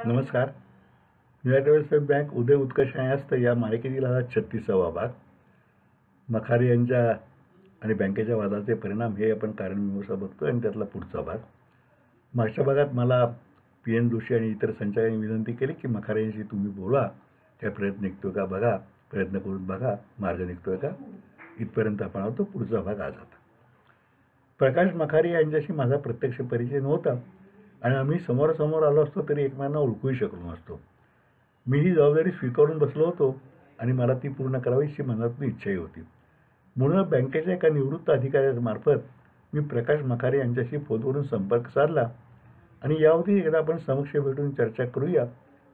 नमस्कार. United state bank उदय उत्कर्ष न्यायस्थ या मालिकेतील हा 36वा भाग. मखारे यांच्या आणि बँकेच्या वादाचे परिणाम हे आपण कारणमीमांसा बघतो आणि त्यातला पुढचा भाग. मागच्या भागात मला पी.एन. जोशी आणि इतर संचालकांनी विनंती केली की मखारे यांशी तुम्ही बोला, काय प्रयत्न निघतो का बघा, प्रयत्न करून बघा, मार्ग निघतोय का. इथपर्यंत आपण आहोत. पुढचा भाग आज होता. प्रकाश मखारे यांच्याशी माझा प्रत्यक्ष परिचय नव्हता आणि आम्ही समोरासमोर आलो असतो तरी एकमेकांना ओळखूही शकलो नसतो. मी ही जबाबदारी स्वीकारून बसलो होतो आणि मला ती पूर्ण करावीशी मनातून इच्छाही होती. म्हणून बँकेच्या एका निवृत्त अधिकाऱ्यामार्फत मी प्रकाश मखारे यांच्याशी फोनवरून संपर्क साधला आणि यावरती एकदा आपण समक्ष भेटून चर्चा करूया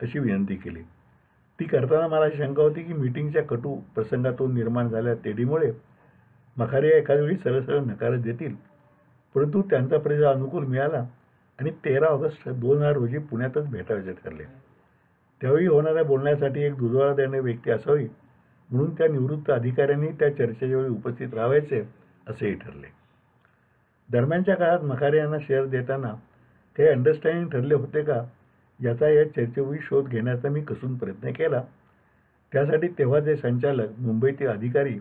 अशी विनंती केली. ती करताना मला शंका होती की मीटिंगच्या कटू प्रसंगातून निर्माण झालेल्या तेढीमुळे मखारे एखाद्या वेळी सरळ सरळ नकारच देतील. परंतु त्यांचा प्रतिसाद अनुकूल मिळाला आणि 13 ऑगस्ट 2000 रोजी पुण्यातच भेटायचे ठरले. त्यावेळी होणाऱ्या बोलण्यासाठी एक दुजोरा देणारी व्यक्ती असावी म्हणून त्या निवृत्त अधिकाऱ्यांनी त्या चर्चेच्या वेळी उपस्थित राहायचे असेही ठरले. दरम्यानच्या काळात मखारे यांना शेअर देताना काही अंडरस्टँडिंग ठरले होते का याचा या चर्चेवेळी शोध घेण्याचा मी कसून प्रयत्न केला. त्यासाठी तेव्हाचे संचालक, मुंबईतील अधिकारी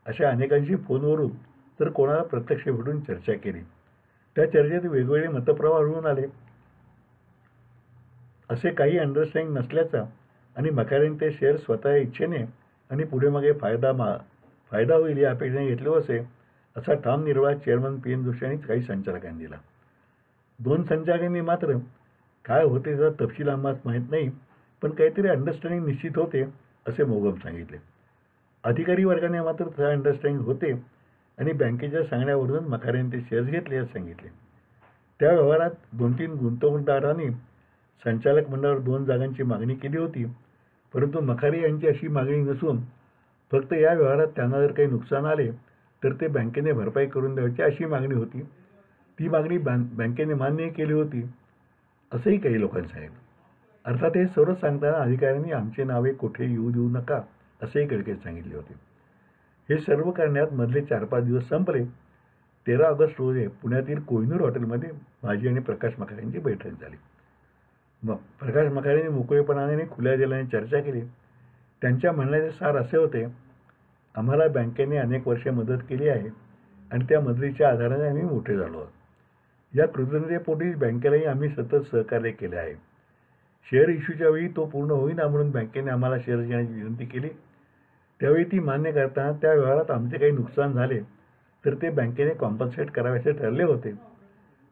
अशा अनेकांशी फोनवरून तर कोणाला प्रत्यक्ष भेटून चर्चा केली. त्या चर्चेत वेगवेगळे मतप्रवाह आढळून आले. असे काही अंडरस्टँडिंग नसल्याचा आणि मखारेंनी ते शेअर स्वतः इच्छेने आणि पुढे मागे फायदा होईल या अपेक्षेने घेतले असे असा ठाम निर्वाळा चेअरमन पी.एन. जोशी आणि काही संचालकांनी दिला. 2 संचालकांनी मात्र काय होते त्याचा तपशील आम्हाला माहीत नाही, पण काहीतरी अंडरस्टँडिंग निश्चित होते असे मोगम सांगितले. अधिकारी वर्गाने मात्र तसा अंडरस्टँडिंग होते आणि बँकेच्या सांगण्यावरून मखारेंनी ते शेअर्स घेतले असे सांगितले. त्या व्यवहारात 2-3 गुंतवणूकदारांनी संचालक मंडळावर 2 जागांची मागणी केली होती. परंतु मखारे यांची अशी मागणी नसून फक्त या व्यवहारात त्यांना जर काही नुकसान आले तर ते बँकेने भरपाई करून द्यायची अशी मागणी होती. ती मागणी बँकेने मान्य केली होती असंही काही लोकांनी सांगितलं. अर्थात हे सर्व सांगताना अधिकाऱ्यांनी आमचे नावे कुठे येऊ देऊ नका असेही कळकळीत सांगितले होते. हे सर्व करण्यात मधले 4-5 दिवस संपले. 13 ऑगस्ट रोजी पुण्यातील कोहिनूर हॉटेलमध्ये माझी आणि प्रकाश मखारे यांची बैठक झाली. मग प्रकाश मखारेंनी मोकळेपणाने आणि खुल्या दिलाने चर्चा केली. त्यांच्या म्हणण्याचे सार असे होते, आम्हाला बँकेने अनेक वर्षे मदत केली आहे आणि त्या मदतीच्या आधाराने आम्ही मोठे झालो आहोत. या कृतज्ञतेपोटी बँकेलाही आम्ही सतत सहकार्य केले आहे. शेअर इश्यूच्या वेळी तो पूर्ण होईना म्हणून बँकेने आम्हाला शेअर्स घेण्याची विनंती केली. त्यावेळी ती मान्य करताना त्या व्यवहारात आमचे काही नुकसान झाले तर ते बँकेने कॉम्पन्सेट करावयाचे ठरले होते.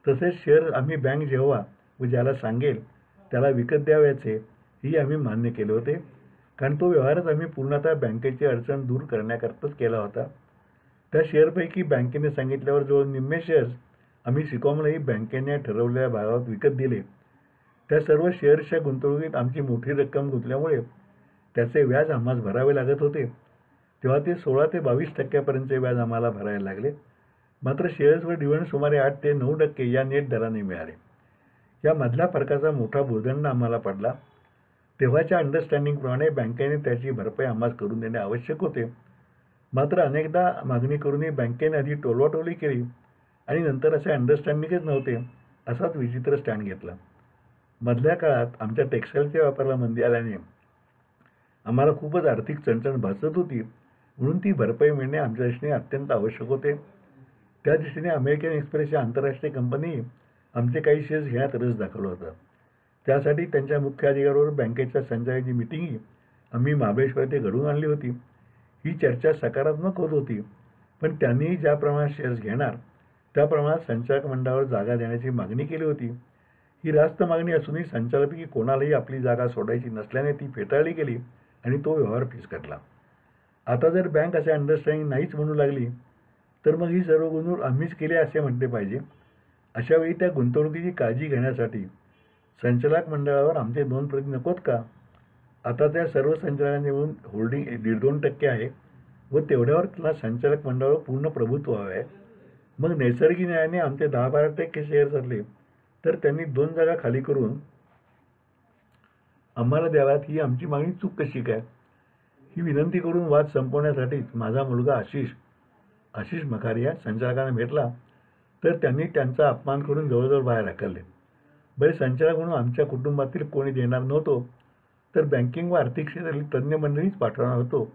तसेच शेअर आम्ही बँक जेव्हा व ज्याला सांगेल त्याला विकत द्यावयाचे ही आम्ही मान्य केले होते, कारण तो व्यवहारच आम्ही पूर्णतः बँकेची अडचण दूर करण्याकरताच केला होता. त्या शेअरपैकी बँकेने सांगितल्यावर जवळ निम्मे शेअर्स आम्ही सिकॉमलाही बँकेने ठरवलेल्या भावात विकत दिले. त्या सर्व शेअर्सच्या गुंतवणुकीत आमची मोठी रक्कम गुंतल्यामुळे त्याचे व्याज आम्हास भरावे लागत होते. तेव्हा ते 16 ते 22% व्याज आम्हाला भरायला लागले. मात्र शेअर्सवर डिव्हिडंड सुमारे 8 ते 9% या नेट दराने मिळाले. या मधल्या फरकाचा मोठा भूर्दंड आम्हाला पडला. तेव्हाच्या अंडरस्टँडिंगप्रमाणे बँकेने त्याची भरपाई आम्हास करून देणे आवश्यक होते. मात्र अनेकदा मागणी करूनही बँकेने आधी टोलवाटोली केली आणि नंतर असे अंडरस्टँडिंगच नव्हते असाच विचित्र स्टँड घेतला. मधल्या काळात आमच्या टेक्स्टाईलच्या व्यापाराला मंदी आल्याने आम्हाला खूपच आर्थिक चणचण भासत होती, म्हणून ती भरपाई मिळणे आमच्या दृष्टीने अत्यंत आवश्यक होते. त्या दृष्टीने अमेरिकन एक्सप्रेस या आंतरराष्ट्रीय कंपनी आमचे काही शेअर्स घेण्यात रस दाखवला होता. त्यासाठी त्यांच्या मुख्य अधिकाऱ्यावर बँकेच्या संचालकांची मीटिंगही आम्ही महाबळेश्वर येथे घडवून आणली होती. ही चर्चा सकारात्मक होत होती, पण त्यांनीही ज्या प्रमाणात शेअर्स घेणार त्या प्रमाणात संचालक मंडळावर जागा देण्याची मागणी केली होती. ही रास्त मागणी असूनही संचालकांपैकी कोणालाही आपली जागा सोडायची नसल्याने ती फेटाळली गेली आणि तो व्यवहार फिसकटला. आता जर बँक असे अंडरस्टँडिंग नाहीच म्हणू लागली तर मग ही सर्व गुंतवणूक आम्हीच केली असे म्हटले पाहिजे. अशावेळी त्या गुंतवणुकीची काळजी घेण्यासाठी संचालक मंडळावर आमचे 2 प्रति नकोत का? आता त्या सर्व संचालकांचे मिळून होल्डिंग 1.5-2% आहे व तेवढ्यावर त्यांना संचालक मंडळावर पूर्ण प्रभुत्व हवे आहे. मग नैसर्गिक न्यायाने आमचे 10-12% शेअर ठरले तर त्यांनी 2 जागा खाली करून आम्हाला द्याव्यात ही आमची मागणी चूक कशी काय? ही विनंती करून वाद संपवण्यासाठीच माझा मुलगा आशिष मखारे संचालकांना भेटला तर त्यांनी त्यांचा अपमान करून जवळजवळ बाहेर हाकलले. बरे संचालक म्हणून आमच्या कुटुंबातील कोणी देणार नव्हतो, तर बँकिंग व आर्थिक क्षेत्रातील तज्ज्ञ मंडळीच पाठवणार होतो.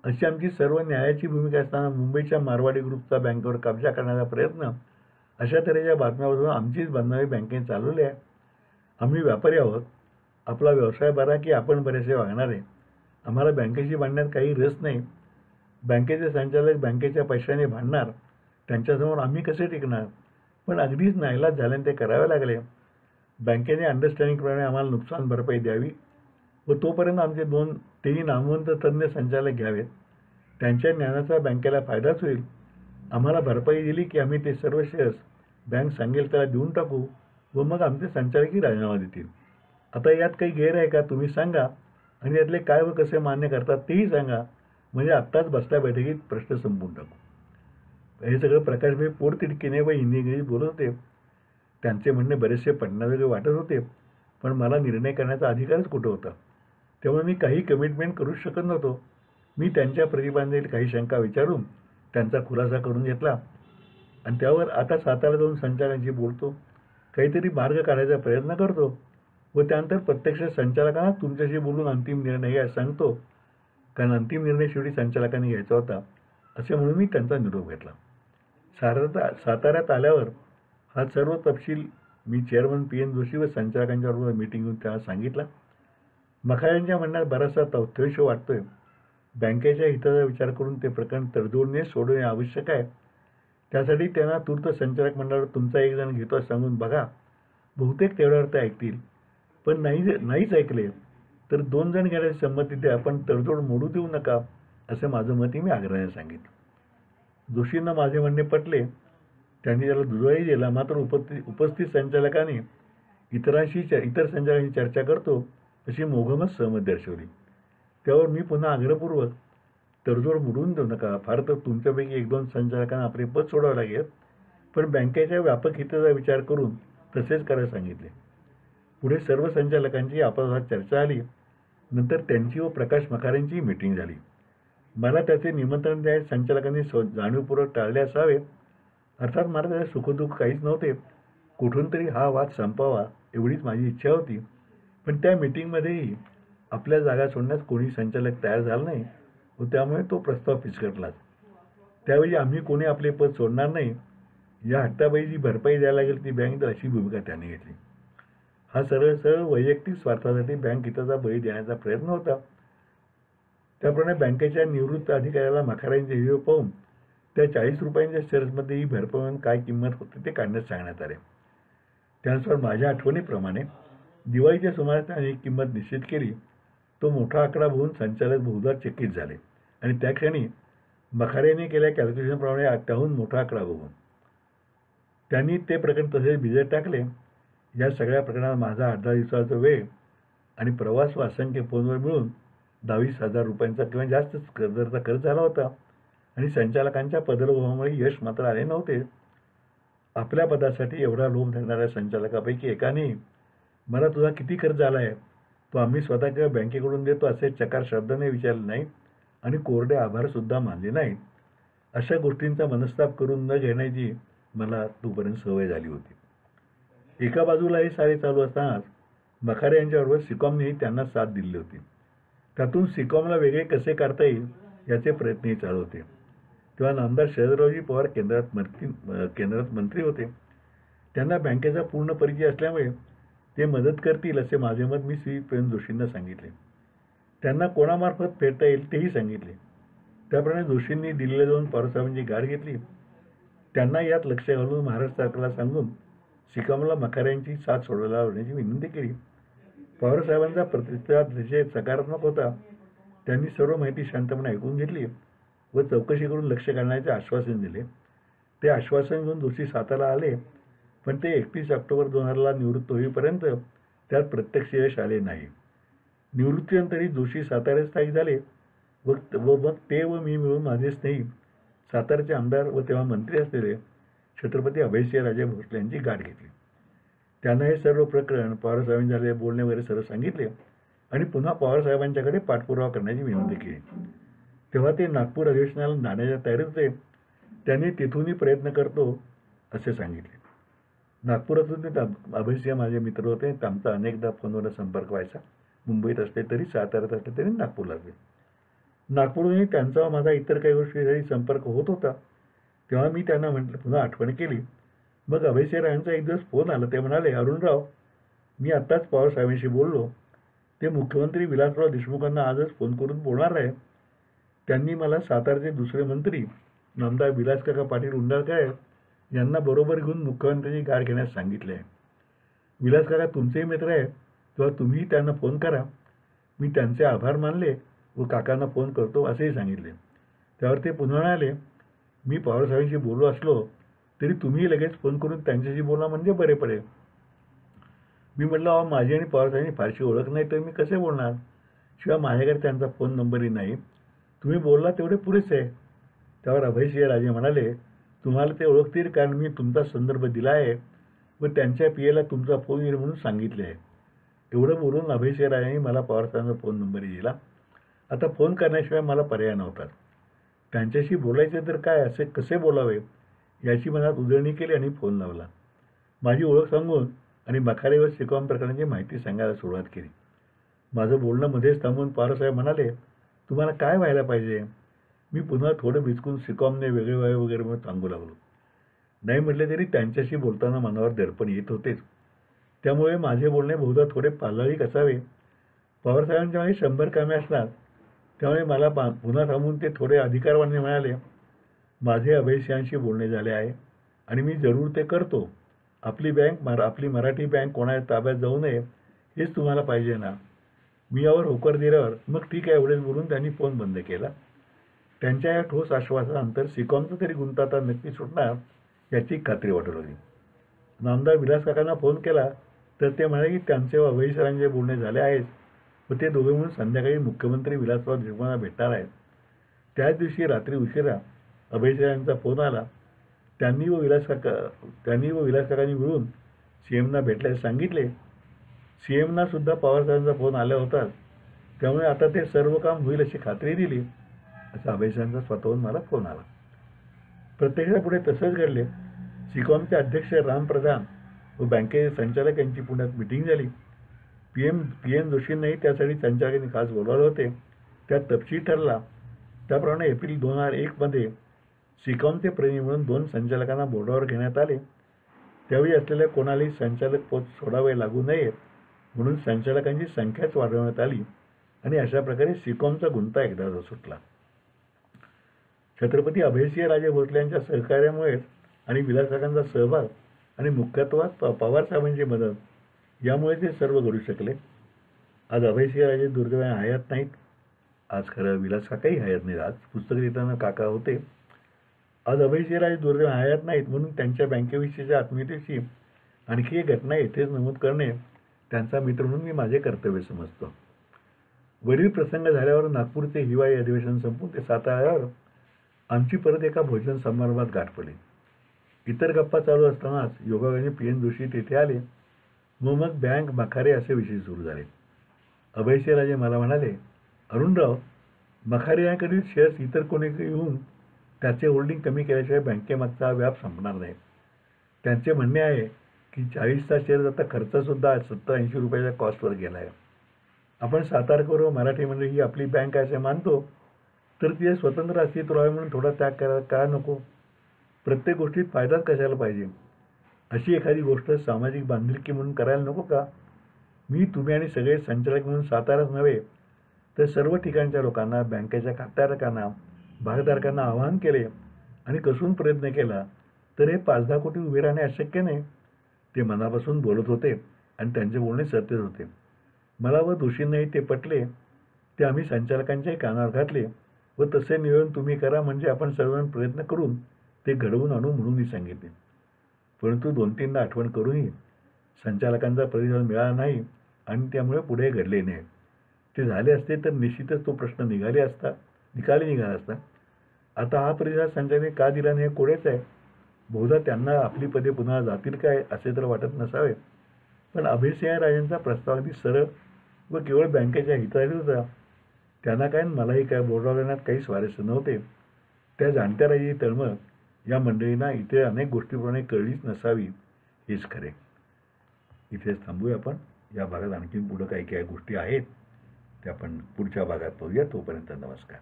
अशी आमची सर्व न्यायाची भूमिका असताना मुंबईच्या मारवाडी ग्रुपचा बँकेवर कब्जा करण्याचा प्रयत्न, अशा तऱ्हेच्या बातम्यावरून आमचीच बदनामी बँकेने चालवली आहे. आम्ही व्यापारी आहोत. आपला व्यवसाय बरा की आपण बरेचसे वागणारे. आम्हाला बँकेशी भांडण्यात काही रस नाही. बँकेचे संचालक बँकेच्या पैशाने भांडणार, त्यांच्यासमोर आम्ही कसे टिकणार? पण अगदीच नाईलाज झाल्याने ते करावे लागले. बँकेने अंडरस्टँडिंगप्रमाणे आम्हाला नुकसान भरपाई द्यावी व तोपर्यंत आमचे तेही नामवंत तज्ज्ञ संचालक घ्यावेत. त्यांच्या ज्ञानाचा बँकेला फायदाच होईल. आम्हाला भरपाई दिली की आम्ही ते सर्व शेअर्स बँक सांगेल त्याला देऊन टाकू व मग आमचे संचालकही राजीनामा देतील. आता यात काही गैर आहे का तुम्ही सांगा, आणि यातले काय व कसे मान्य करतात तेही सांगा, म्हणजे आत्ताच बसल्या बैठकीत प्रश्न संपवून टाकू. हे सगळं प्रकाशभाई पोटतिडकीने व हिंदी बोलत होते. त्यांचे म्हणणे बरेचसे पटण्याजोगे वाटत होते, पण मला निर्णय करण्याचा अधिकारच कुठं होता. त्यामुळे मी काही कमिटमेंट करू शकत नव्हतो. मी त्यांच्या प्रतिभांतील काही शंका विचारून त्यांचा खुलासा करून घेतला आणि त्यावर आता सातारा जाऊन संचालकांशी बोलतो, काहीतरी मार्ग काढायचा प्रयत्न करतो व त्यानंतर प्रत्यक्ष संचालकांना तुमच्याशी बोलून अंतिम निर्णय घ्यायला सांगतो, कारण अंतिम निर्णय शेवटी संचालकांनी घ्यायचा होता, असे म्हणून मी त्यांचा निरोप घेतला. साताऱ्यात आल्यावर हा सर्व तपशील मी चेअरमन PN जोशी व संचालकांच्याबरोबर मीटिंग घेऊन त्यांना सांगितला. मखाऱ्यांच्या म्हणण्यात बराचसा तथ्यविषय वाटतोय. बँकेच्या हिताचा विचार करून ते प्रकरण तडजोडीने सोडवणे आवश्यक आहे. त्यासाठी त्यांना तूर्त संचालक मंडळावर तुमचा एक जण घेतो सांगून बघा. बहुतेक तेवढ्यावर ते ऐकतील. पण नाहीच ऐकले तर 2 जण घेण्याची संमती द्या, पण तडजोड मोडू देऊ नका, असं माझं मत मी आग्रहाने सांगितलं. जोशींना माझे म्हणणे पटले. त्यांनी त्याला दुजोराही दिला. मात्र उपस्थित संचालकाने इतर संचालकांशी चर्चा करतो अशी मोघमच सहमत दर्शवली. त्यावर मी पुन्हा आग्रहपूर्वक, तडजोड मोडून देऊ नका, फार तर तुमच्यापैकी 1-2 संचालकांना आपले पद सोडावे लागेल, पण बँकेच्या व्यापक हिताचा विचार करून तसेच करायला सांगितले. पुढे सर्व संचालकांची आपसात चर्चा आली. नंतर त्यांची व प्रकाश मखारेंची मीटिंग झाली. मला त्याचे निमंत्रण द्यायला संचालकांनी जाणीवपूर्वक टाळले असावे. अर्थात मला त्याचे सुखदुःख काहीच नव्हते. कुठून तरी हा वाद संपावा एवढीच माझी इच्छा होती. पण त्या मीटिंगमध्येही आपल्या जागा सोडण्यास कोणी संचालक तयार झाला नाही व त्यामुळे तो प्रस्ताव फिसकटला. त्यावेळी आम्ही कोणी आपले पद सोडणार नाही, या हट्टाबाई जी भरपाई द्यायला लागेल ती बँक देईल अशी भूमिका त्याने घेतली. हा सरळ वैयक्तिक स्वार्थासाठी बँक हिताचा बळी देण्याचा प्रयत्न होता. त्याप्रमाणे बँकेच्या निवृत्त अधिकाऱ्याला मखाऱ्यांचे व्हिडिओ पाहून त्या 40 रुपयांच्या शेअर्समध्ये ही भरपाई म्हणून काय किंमत होती ते काढण्यास सांगण्यात आले. त्यानुसार माझ्या आठवणीप्रमाणे दिवाळीच्या सुमारास त्याने एक किंमत निश्चित केली. तो मोठा आकडा बघून संचालक बहुधा चकित झाले आणि त्या क्षणी मखारेने केलेल्या कॅल्क्युलेशनप्रमाणे त्याहून मोठा आकडा बघून त्यांनी ते प्रकरण तसेच भिजत टाकले. या सगळ्या प्रकरणात माझा 8-10 दिवसाचा वेळ आणि प्रवास व असंख्य फोनवर मिळून 22,000 रुपयांचा किंवा जास्तच दरचा खर्च झाला होता आणि संचालकांच्या पदलोभामुळे यश मात्र आले नव्हते. आपल्या पदासाठी एवढा लोभ धरणाऱ्या संचालकापैकी एकाने मला तुझा किती खर्च झाला आहे, तो आम्ही स्वतः किंवा बँकेकडून देतो असे चकार शब्दाने विचारले नाही आणि कोरडे आभारसुद्धा मानले नाहीत. अशा गोष्टींचा मनस्ताप करून न घेण्याची मला तोपर्यंत सवय झाली होती. एका बाजूला हे सारे चालू असतानाच मखारे यांच्याबरोबर सिकॉमनेही त्यांना साथ दिली होती. त्यातून सिकॉमला वेगळे कसे काढता येईल याचे प्रयत्नही चालू होते. तेव्हा नामदार शरदरावजी पवार केंद्रात मंत्री होते. त्यांना बँकेचा पूर्ण परिचय असल्यामुळे ते मदत करतील असे माझे मत मी श्री PN जोशींना सांगितले. त्यांना कोणामार्फत फेडता येईल तेही सांगितले. त्याप्रमाणे जोशींनी दिल्लीला जाऊन पवारसाहेबांची गाठ घेतली. त्यांना यात लक्ष घालून महाराष्ट्र सरकारला सांगून सिकॉमला मखाऱ्यांची साथ सोडायला लावण्याची विनंती केली. पवारसाहेबांचा प्रतिसाद अतिशय सकारात्मक होता. त्यांनी सर्व माहिती शांतपणे ऐकून घेतली व चौकशी करून लक्ष घालण्याचे आश्वासन दिले. ते आश्वासन घेऊन जोशी सातारा आले, पण ते 31 ऑक्टोबर 2000ला निवृत्त होईपर्यंत त्यात प्रत्यक्ष यश आले नाही. निवृत्तीनंतरही जोशी साताऱ्यात स्थायिक झाले व मग ते व मी मिळून माझे स्नेही साताऱ्याचे आमदार व तेव्हा मंत्री असलेले छत्रपती अभयसिंहराजे भोसले यांची गाठ घेतली. त्यांना हे सर्व प्रकरण पवारसाहेबांनी झालेले बोलणे वगैरे सर्व सांगितले आणि पुन्हा पवारसाहेबांच्याकडे पाठपुरावा करण्याची विनंती केली. तेव्हा ते नागपूर अधिवेशनाला जाण्याच्या तयारीत होते. त्यांनी तिथूनही प्रयत्न करतो असे सांगितले. नागपुरातून ते अभयसिंह माझे मित्र होते. आमचा अनेकदा फोनवर संपर्क व्हायचा. मुंबईत असले तरी, साताऱ्यात असले तरी, नागपूरला असले. नागपूरहूनही त्यांचा माझा इतर काही गोष्टीसाठी संपर्क होत होता. तेव्हा मी त्यांना म्हटलं, पुन्हा आठवण केली. मग अभयसिंह यांचा एक दिवस फोन आला. ते म्हणाले, अरुणराव, मी आत्ताच पवार साहेबांशी बोललो. ते मुख्यमंत्री विलासराव देशमुखांना आजच फोन करून बोलणार आहे. त्यांनी मला सातारचे दुसरे मंत्री नामदार विलासकाका पाटील उंडाळकर यांना बरोबर घेऊन मुख्यमंत्र्यांची गाठ घेण्यास सांगितले आहे. विलासकाका तुमचेही मित्र आहे, तेव्हा तुम्ही त्यांना फोन करा. मी त्यांचे आभार मानले व काकांना फोन करतो असेही सांगितले. त्यावर ते पुन्हा म्हणाले, मी पवारसाहेबांशी बोललो असलो तरी तुम्ही लगेच फोन करून त्यांच्याशी बोला म्हणजे बरे पडेल. मी म्हटलं, अहो माझी आणि पवारसाहेबांची फारशी ओळख नाही तर मी कसे बोलणार. शिवाय माझ्याकडे त्यांचा फोन नंबरही नाही. तुम्ही बोलला तेवढे पुरेसे आहे. त्यावर अभयसिंह राजे म्हणाले, तुम्हाला ते ओळखतील कारण मी तुमचा संदर्भ दिला आहे व त्यांच्या पीएला तुमचा फोन येईल म्हणून सांगितले आहे. एवढं बोलून अभयसिंह राजांनी मला पवारसाहेबांचा फोन नंबरही दिला. आता फोन करण्याशिवाय मला पर्याय नव्हता. त्यांच्याशी बोलायचे तर काय, असे कसे बोलावे याची मनात उजळणी केली आणि फोन लावला. माझी ओळख सांगून आणि मखारे व सिकॉम प्रकरणाची माहिती सांगायला सुरुवात केली. माझं बोलणं मध्येच थांबून पवारसाहेब म्हणाले, तुम्हाला काय व्हायला पाहिजे. मी पुन्हा थोडं बिचकून सिकॉमने वेगळे व्हावे वगैरे म्हणून सांगू लागलो. नाही म्हटले तरी त्यांच्याशी बोलताना मनावर दडपण येत होतेच. त्यामुळे माझे बोलणे बहुधा थोडे पाल्लाळिक असावे. पवारसाहेबांच्या मागे 100 कामे असणार. त्यामुळे मला पुन्हा थांबून ते थोडे अधिकारवाणी म्हणाले, माझे अभयसिंहांशी बोलणे झाले आहे आणि मी जरूर ते करतो. आपली मराठी बँक कोणाच्या ताब्यात जाऊ नये हेच तुम्हाला पाहिजे ना. मी यावर होकार दिल्यावर मग ठीक आहे एवढेच बोलून त्यांनी फोन बंद केला. त्यांच्या या ठोस आश्वासनानंतर सिकॉमचं तरी गुंता आता नक्की सुटणार याची खात्री वाटू लागली. नामदार विलासकाकांना फोन केला तर ते म्हणाले की त्यांचे व अभयसिंहांचे बोलणे झाले आहेत व ते दोघे म्हणून संध्याकाळी मुख्यमंत्री विलासराव देशमुखांना भेटणार आहेत. त्याच दिवशी रात्री उशिरा अभयसिंहांचा फोन आला. त्यांनी व विलासकाकांनी मिळून सीएमना भेटल्याचे सांगितले. सीएमना सुद्धा पवारसाहेबांचा फोन आला होता. त्यामुळे आता ते सर्व काम होईल अशी खात्री दिली असा अभयसिंहांचा स्वतःहून मला फोन आला. प्रत्यक्षापुढे तसंच घडले. सिकॉमचे अध्यक्ष राम प्रधान व बँकेचे संचालक यांची पुण्यात मिटिंग झाली. पीएन जोशींनाही त्यासाठी संचालकांनी खास बोलावले होते. त्यात तपशील ठरला. त्याप्रमाणे एप्रिल 2001 सिकॉमचे प्रतिनिधी म्हणून 2 संचालकांना बोर्डावर घेण्यात आले. त्यावेळी असलेल्या कोणालाही संचालक पद सोडावे लागू नये म्हणून संचालकांची संख्याच वाढवण्यात आली आणि अशा प्रकारे सिकॉमचा गुंता एकदाचा सुटला. छत्रपती अभयसिंह राजे भोसले यांच्या सहकार्यामुळेच आणि विलासकाकांचा सहभाग आणि मुख्यत्वात पवारसाहेबांची मदत यामुळे ते सर्व घडू शकले. आज अभयसिंह राजे दुर्दैवाने हयात नाहीत. आज खरं विलासकाकाही हयात नाहीत. आज पुस्तक लिहिताना काका होते. आज अभयसिंह राजे दुर्दैवाने हयात नाहीत म्हणून त्यांच्या बँकेविषयीच्या आत्मीयतेची आणखी एक घटना येथेच नमूद करणे त्यांचा मित्र म्हणून मी माझे कर्तव्य समजतो. वरील प्रसंग झाल्यावर नागपूरचे हिवाळी अधिवेशन संपून ते साताऱ्यावर आमची परत एका भोजन समारंभात गाठ पडली. इतर गप्पा चालू असतानाच योगायोगाने पीएन जोशी तेथे आले. मग बँक मखारे असे विषय सुरू झाले. अभयसिंह राजे मला म्हणाले, अरुणराव, मखारे यांकडील शेअर्स इतर कोणी येऊन त्याचे होल्डिंग कमी केल्याशिवाय बँकेमागचा व्याप संपणार नाही. त्यांचे म्हणणे आहे की 40चा शेअर आता खर्चसुद्धा 70-80 रुपयाच्या कॉस्टवर गेला आहे. आपण सातारकर व मराठी मंडळी ही आपली बँक आहे असे मानतो तर तिथे स्वतंत्र अस्तित्व राहावे म्हणून थोडा त्याग करायला का नको. प्रत्येक गोष्टीत फायदाच कशाला पाहिजे. अशी एखादी गोष्ट सामाजिक बांधिलकी म्हणून करायला नको का. मी तुम्ही आणि सगळे संचालक म्हणून साताराच नव्हे तर सर्व ठिकाणच्या लोकांना, बँकेच्या खातेधारकांना, भागधारकांना आवाहन केले आणि कसून प्रयत्न केला तर हे 5-10 कोटी उभे राहणे अशक्य नाही. ते मनापासून बोलत होते आणि त्यांचे बोलणे सत्यच होते. मला व दोषींनाही ते पटले. ते आम्ही संचालकांच्याही कानावर घातले व तसे नियोजन तुम्ही करा म्हणजे आपण सर्वजण प्रयत्न करून ते घडवून आणू म्हणूनही सांगितले. परंतु 2-3दा आठवण करूनही संचालकांचा प्रतिसाद मिळाला नाही आणि त्यामुळे पुढे घडले नाही. ते झाले असते तर निश्चितच तो प्रश्न निकाली निघाला असता. आता हा प्रतिसाद संचालकांनी का दिला नाही हे कोडेच आहे. बहुधा त्यांना आपली पदे पुन्हा जातील काय असे तर वाटत नसावे. पण अभयसिंह राजेंचा प्रस्ताव अगदी सरळ व केवळ बँकेच्या हितासाठी होता. त्यांना काय मलाही काय बोलवण्यात काही स्वारस्य नव्हते. त्या जाणत्या राजाची तळमळ या मंडळींना इतर अनेक गोष्टीप्रमाणे कळलीच नसावी हेच खरे. इथेच थांबूया आपण. या भागात आणखीन पुढं काही काही गोष्टी आहेत त्या आपण पुढच्या भागात पाहूया. तोपर्यंत नमस्कार.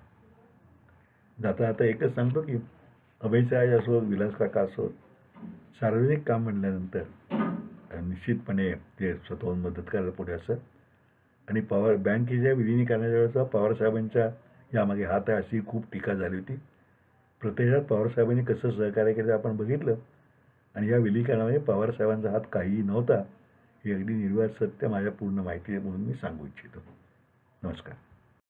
जाता आता एकच सांगतो की अभयसाहेब असो, विलास काका असो, सार्वजनिक काम म्हणल्यानंतर निश्चितपणे ते स्वतःहून मदत करायला पुढे असत. आणि बँकेच्या विलिनीकरणाच्या वेळेस पवारसाहेबांच्या यामागे हात आहे अशी खूप टीका झाली होती. प्रत्यक्षात पवारसाहेबांनी कसं सहकार्य केलं आपण बघितलं. आणि या विलिनीकरणामध्ये पवारसाहेबांचा हात काहीही नव्हता. हे अगदी निर्वात सत्य माझ्या पूर्ण माहिती म्हणून मी सांगू इच्छितो. नमस्कार.